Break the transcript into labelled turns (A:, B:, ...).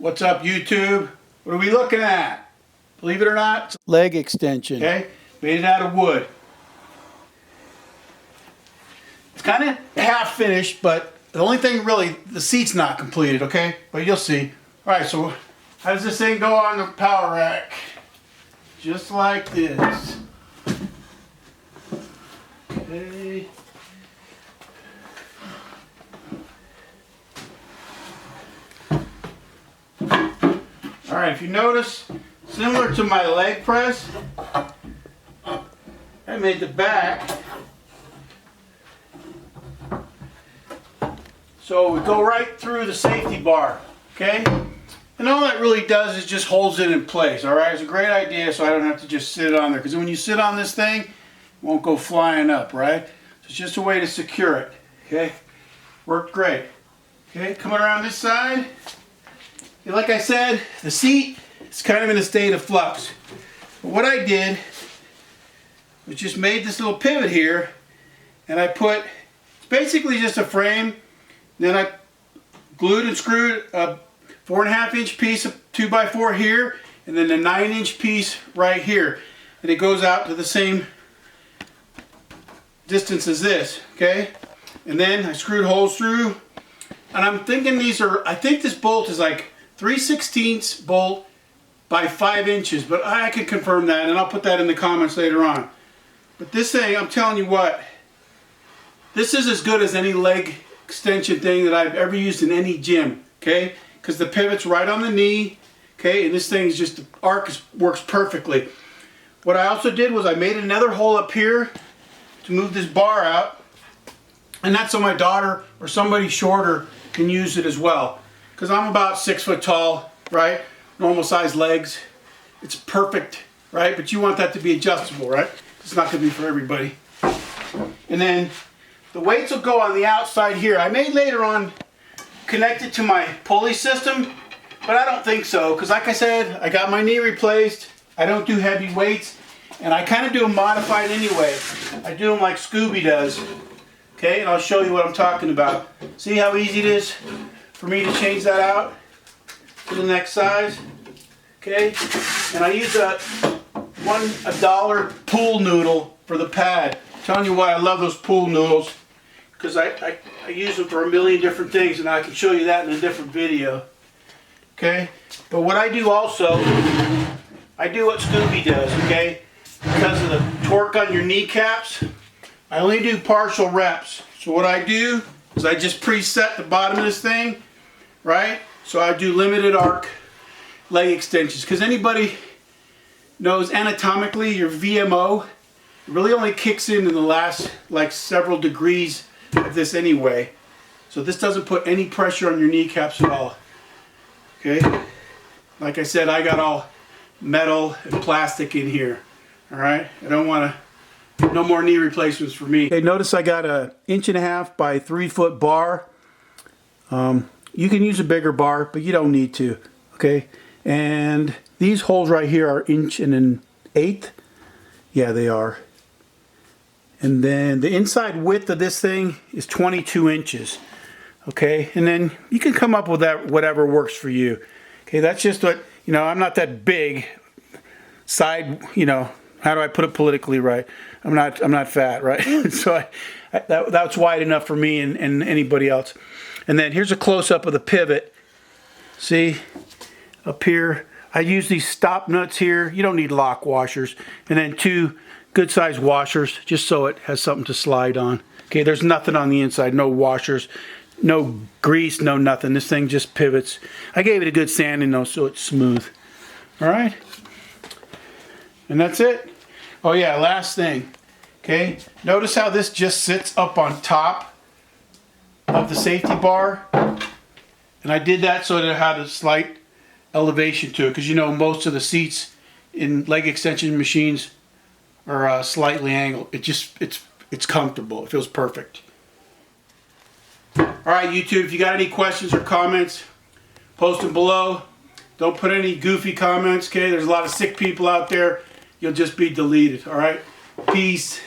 A: What's up, YouTube? What are we looking at? Believe it or not, it's a leg extension. Okay, made it out of wood. It's kind of half finished, but the only thing really, the seat's not completed. Okay, but you'll see. All right, so how does this thing go on the power rack? Just like this. Okay. Alright, if you notice, similar to my leg press, I made the back so we go right through the safety bar, okay? And all that really does is just holds it in place, alright? It's a great idea so I don't have to just sit it on there, because when you sit on this thing, it won't go flying up, right? So it's just a way to secure it, okay? Worked great. Okay, coming around this side. Like I said, the seat is kind of in a state of flux. But what I did was just made this little pivot here, and I put, it's basically just a frame. Then I glued and screwed a 4.5 inch piece of 2x4 here, and then a 9 inch piece right here. And it goes out to the same distance as this, okay? And then I screwed holes through, and I'm thinking these are, I think this bolt is like 3/16 bolt by 5 inches, but I can confirm that, and I'll put that in the comments later on. But this thing, I'm telling you what, this is as good as any leg extension thing that I've ever used in any gym, okay? Because the pivot's right on the knee, okay? And this thing is just, the arc works perfectly. What I also did was I made another hole up here to move this bar out, and that's so my daughter or somebody shorter can use it as well. Because I'm about 6 foot tall, right? Normal size legs. It's perfect, right? But you want that to be adjustable, right? It's not going to be for everybody. And then the weights will go on the outside here. I may later on connect it to my pulley system, but I don't think so. Because like I said, I got my knee replaced. I don't do heavy weights. And I kind of do them modified anyway. I do them like Scooby does. Okay, and I'll show you what I'm talking about. See how easy it is for me to change that out to the next size, okay? And I use a $1 pool noodle for the pad. I'm telling you why I love those pool noodles, because I use them for a million different things, and I can show you that in a different video, okay? But what I do also, I do what Scooby does, okay? Because of the torque on your kneecaps, I only do partial reps. So what I do is I just preset the bottom of this thing, right? So I do limited arc leg extensions, because anybody knows anatomically your VMO really only kicks in the last like several degrees of this anyway. So this doesn't put any pressure on your kneecaps at all. Okay? Like I said, I got all metal and plastic in here. All right? I don't want to, no more knee replacements for me. Okay, notice I got a 1.5 by 3 foot bar. You can use a bigger bar, but you don't need to, okay? And these holes right here are 1 1/8. Yeah, they are. And then the inside width of this thing is 22 inches, okay? And then you can come up with that, whatever works for you. Okay, that's just what, you know, I'm not that big. Side, you know, how do I put it politically right? I'm not fat, right? So that's wide enough for me and anybody else. And then here's a close-up of the pivot. See, up here, I use these stop nuts here. You don't need lock washers. And then 2 good-sized washers, just so it has something to slide on. Okay, there's nothing on the inside, no washers, no grease, no nothing. This thing just pivots. I gave it a good sanding though, so it's smooth. All right, and that's it. Oh yeah, last thing. Okay, notice how this just sits up on top of the safety bar, and I did that so that it had a slight elevation to it, because you know most of the seats in leg extension machines are slightly angled. It's comfortable. It feels perfect. All right, YouTube, if you got any questions or comments, post them below. Don't put any goofy comments, okay? There's a lot of sick people out there. You'll just be deleted, all right? Peace.